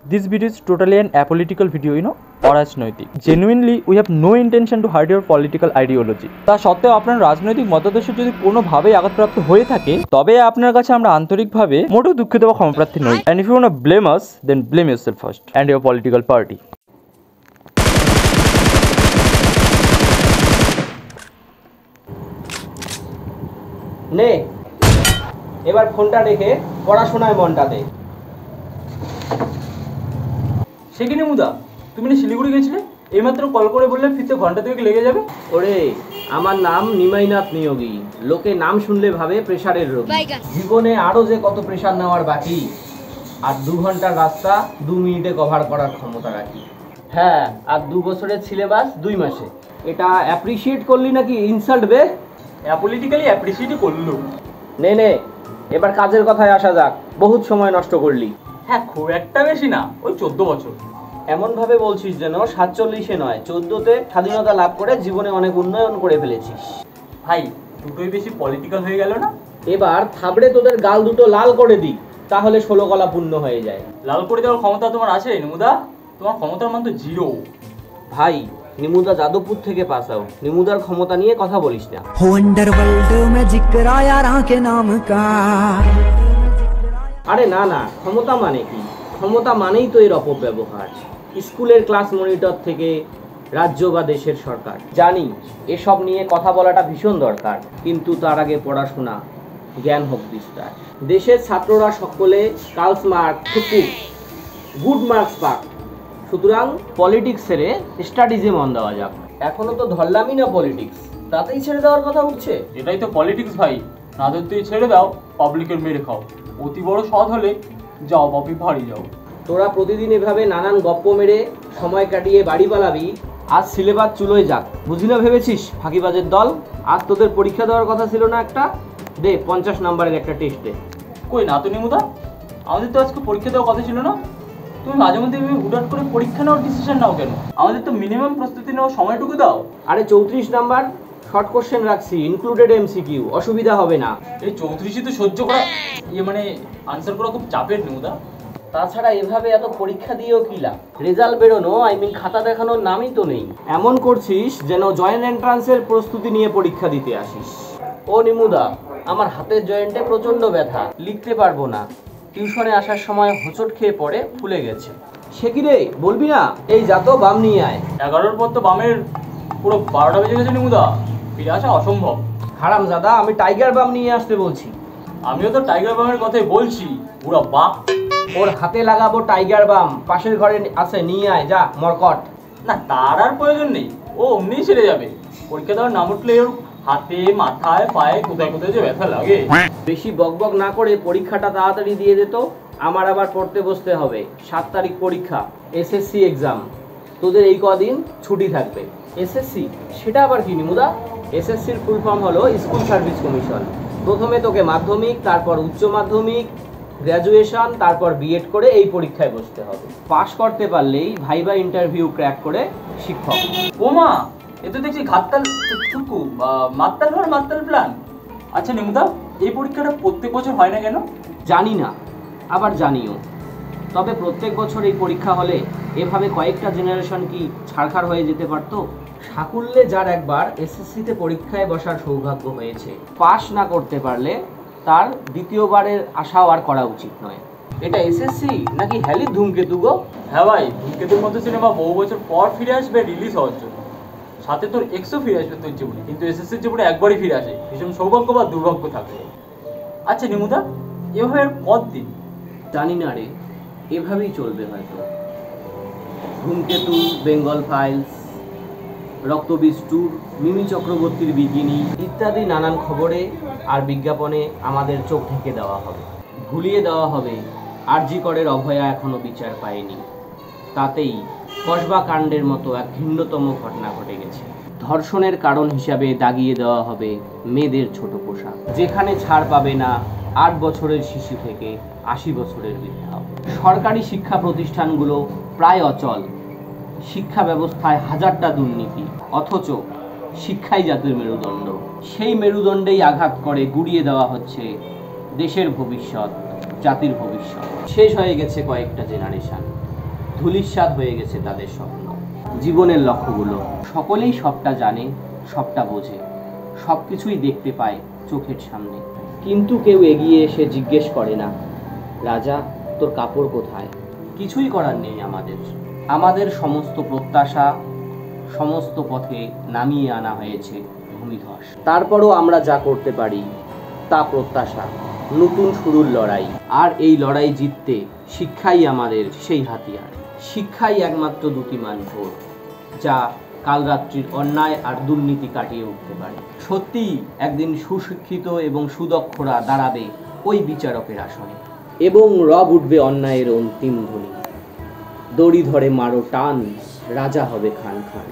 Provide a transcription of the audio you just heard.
This video is totally an apolitical video, অরাজনৈতিক। Genuinely, we have no intention to hurt your political ideology. তা সত্ত্বেও আপনার রাজনৈতিক মতাদর্শ যদি কোনোভাবেই আঘাতপ্রাপ্ত হয়ে থাকে, তবে আপনার কাছে আমরা আন্তরিকভাবে মোটেও দুঃখিত বা ক্ষমাপ্রার্থী নই। And if you want to blame us, then blame yourself first and your political party. নে এবার ফোনটা রেখে পড়াশোনায় মনটা দে। সে কি মুদা, তুমি না শিলিগুড়ি গেছিলে? এইমাত্র কল করে বললে ফিরতে ঘন্টা দুয়েক লেগে যাবে। ওরে, আমার নাম নিমাইনাথ নিয়োগী। লোকে নাম শুনলে ভাবে প্রেসারের রোগী। জীবনে আরো যে কত প্রেসার নেওয়ার বাকি, আর 2 ঘন্টার রাস্তা 2 মিনিটে কভার করার ক্ষমতা রাখি। হ্যাঁ, আর 2 বছরের সিলেবাস 2 মাসে। এটা অ্যাপ্রিসিয়েট করলি নাকি ইনসাল্ট বে? পলিটিক্যালি অ্যাপ্রিসিয়েটই করলো। নে নে, এবার কাজের কথায় আসা যাক। বহুত সময় নষ্ট করলি। হ্যাঁ, খুব একটা বেশি না, ওই 14 বছর। এমন ভাবে বলছিস যেন 47-এ নয় 14-তে স্বাধীনতা লাভ করে জীবনে অনেক উন্নয়ন করে ফেলেছিস। ভাই, দুটোই বেশি পলিটিক্যাল হয়ে গেল না? এবার থাবড়ে তোদের গাল দুটো লাল করে দিই, তাহলে 16 কলা পূর্ণ হয়ে যায়। লাল করে দেওয়ার ক্ষমতা তোমার আছে নিমুদা? তোমার ক্ষমতার মান তো 0। ভাই, নিমুদা যাদবপুর থেকে পাস আউট। নিমুদার ক্ষমতা নিয়ে কথা বলিস না। আরে না না, ক্ষমতা মানে কি? ক্ষমতা মানেই তো এর অপব্যবহার। স্কুলের ক্লাস মনিটর থেকে রাজ্য বা দেশের সরকার, জানি এসব নিয়ে কথা বলাটা ভীষণ দরকার, কিন্তু তার আগে পড়াশোনা, জ্ঞান হোক বিস্তার। দেশের ছাত্ররা সকলে কার্ল মার্কস থেকে গুড মার্কস পাক। সুতরাং পলিটিক্স ছেড়ে স্টাডিজে মন দেওয়া যাক। এখনো তো ধরলামই না পলিটিক্স, তাতেই ছেড়ে দেওয়ার কথা উঠছে। এটাই তো পলিটিক্স ভাই। না ধরতেই ছেড়ে দাও, পাবলিকের মেরে খাও। অতি বড় সৎ হলে যাও বাপি ভারী যাও। তোরা প্রতিদিন এভাবে নানান গপ্প মেরে সময় কাটিয়ে বাড়ি পালাবি, আজ সিলেবাস চুলোয় যাক। বুঝি না ভেবেছিস ফাঁকিবাজের দল? আজ তোদের পরীক্ষা দেওয়ার কথা ছিল না একটা? দে 50 নম্বরের একটা টেস্ট দে। কই না তো নিমুদা, আমাদের তো আজকে পরীক্ষা দেওয়ার কথা ছিল না। তুমি মাঝে মধ্যে হুটহাট করে পরীক্ষা নেওয়ার ডিসিশন নাও কেন? আমাদের তো মিনিমাম প্রস্তুতি নেওয়ার সময়টুকু দাও। আরে 34 নাম্বার শর্ট কোশ্চেন রাখছি, ইনক্লুডেড এমসিকিউ, অসুবিধা হবে না। এই 34ই তো সহ্য করা, মানে আনসার করা খুব চাপের নিমুদা। তাছাড়া এভাবে এত পরীক্ষা দিয়েও কি লাভ? রেজাল্ট বেরোনো, খাতা দেখানোর নামই তো নেই। এমন করছিস যেন জয়েন্ট এন্ট্রান্সের প্রস্তুতি নিয়ে পরীক্ষা দিতে আসিস। ও নিমুদা, আমার হাতের জয়েন্টে প্রচন্ড ব্যথা, লিখতে পারবো না। টিউশনে আসার সময় হোঁচট খেয়ে পড়ে ফুলে গেছে। সে কি রে, বলবি না? এই যা তো বাম নিয়ে আয়। 11টার পর তো বামের পুরো 12টা বেজে গেছে নিমুদা, ফিরে আসা অসম্ভব। হারামজাদা, আমি টাইগার বাম নিয়ে আসতে বলছি। আমিও তো টাইগার বামের কথাই বলছি, পুরো বাপ। ওর হাতে লাগাবো টাইগার বাম, পাশের ঘরে আছে, নিয়ে আয় যা মরকট। না, তার আর প্রয়োজন নেই, ও অমনিই সেরে যাবে। পরীক্ষা দেওয়ার নাম উঠলে ওর হাতে, মাথায়, পায়ে কোথায় কোথায় যে ব্যথা লাগে। বেশি বকবক না করে পরীক্ষাটা তাড়াতাড়ি দিয়ে দিত। আমার আবার পড়তে বসতে হবে। 7 তারিখ পরীক্ষা, এসএসসি এক্সাম। তোদের এই কদিন ছুটি থাকবে। এসএসসি সেটা আবার কি নিমুদা? এসএসসির ফুল ফর্ম হলো স্কুল সার্ভিস কমিশন। প্রথমে তোকে মাধ্যমিক, তারপর উচ্চ মাধ্যমিক, গ্র্যাজুয়েশন, তারপর বিএড করে এই পরীক্ষায় বসতে হবে। পাশ করতে পারলেই ভাইবা ইন্টারভিউ ক্র্যাক করে শিক্ষক। ওমা, এ তো দেখছি ঘাটতাল টুকু মাত্তাল প্ল্যান। আচ্ছা নিমুদা, এই পরীক্ষাটা প্রত্যেক বছর হয় না কেন? জানি না, আবার জানিও। তবে প্রত্যেক বছর এই পরীক্ষা হলে এভাবে কয়েকটা জেনারেশন কি ছাড়খাড় হয়ে যেতে পারতো? সাকুল্যে যার একবার এসএসসিতে পরীক্ষায় বসার সৌভাগ্য হয়েছে, পাশ না করতে পারলে তার দ্বিতীয়বারের আশাও আর করা উচিত নয়। এটা এসএসসি নাকি হ্যালির ধূমকেতু গো? হ্যাঁ ভাই, ধূমকেতুর মতো সিনেমা বহু বছর পর ফিরে আসবে রিলিজ হওয়ার জন্য। সাথে তোর এক্সও ফিরে আসবে তোর জীবনে, কিন্তু এসএসসির জীবনে একবারই ফিরে আসে। ভীষণ সৌভাগ্য বা দুর্ভাগ্য থাকে। আচ্ছা নিমুদা, এভাবে কতদিন? জানি না রে, এভাবেই চলবে হয়তো। ধূমকেতু, বেঙ্গল ফাইলস, রক্তবীজ ট্যুর, মিমি চক্রবর্তীর বিকিনি ইত্যাদি নানান খবরে আর বিজ্ঞাপনে আমাদের চোখ ঢেকে দেওয়া হবে, ভুলিয়ে দেওয়া হবে আরজি করের অভয়া এখনো বিচার পায়নি। তাতেই কসবা কাণ্ডের মতো এক ঘৃণ্যতম ঘটনা ঘটে গেছে। ধর্ষণের কারণ হিসাবে দাগিয়ে দেওয়া হবে মেয়েদের ছোট পোশাক, যেখানে ছাড় পাবে না 8 বছরের শিশু থেকে 80 বছরের বৃদ্ধা। সরকারি শিক্ষা প্রতিষ্ঠানগুলো প্রায় অচল, শিক্ষা ব্যবস্থায় হাজারটা দুর্নীতি, অথচ শিক্ষাই জাতির মেরুদণ্ড। সেই মেরুদণ্ডেই আঘাত করে গুড়িয়ে দেওয়া হচ্ছে দেশের ভবিষ্যৎ, জাতির ভবিষ্যৎ। শেষ হয়ে গেছে কয়েকটা জেনারেশন, ধূলিসাৎ হয়ে গেছে তাদের স্বপ্ন, জীবনের লক্ষ্যগুলো। সকলেই সবটা জানে, সবটা বোঝে, সব কিছুই দেখতে পায় চোখের সামনে, কিন্তু কেউ এগিয়ে এসে জিজ্ঞেস করে না, রাজা তোর কাপড় কোথায়? কিছুই করার নেই আমাদের সমস্ত প্রত্যাশা সমস্ত পথে নামিয়ে আনা হয়েছে ভূমিধস। তারপরও আমরা যা করতে পারি তা প্রত্যাশা, নতুন শুরুর লড়াই। আর এই লড়াই জিততে শিক্ষাই আমাদের সেই হাতিয়ার। শিক্ষাই একমাত্র দ্যুতিমান ভোট, যা কাল রাত্রির অন্যায় আর দুর্নীতি কাটিয়ে উঠতে পারে। সত্যিই একদিন সুশিক্ষিত এবং সুদক্ষরা দাঁড়াবে ওই বিচারকের আসনে, এবং রব উঠবে অন্যায়ের অন্তিম ধ্বনি। দড়ি ধরে মারো টান, রাজা হবে খান খান।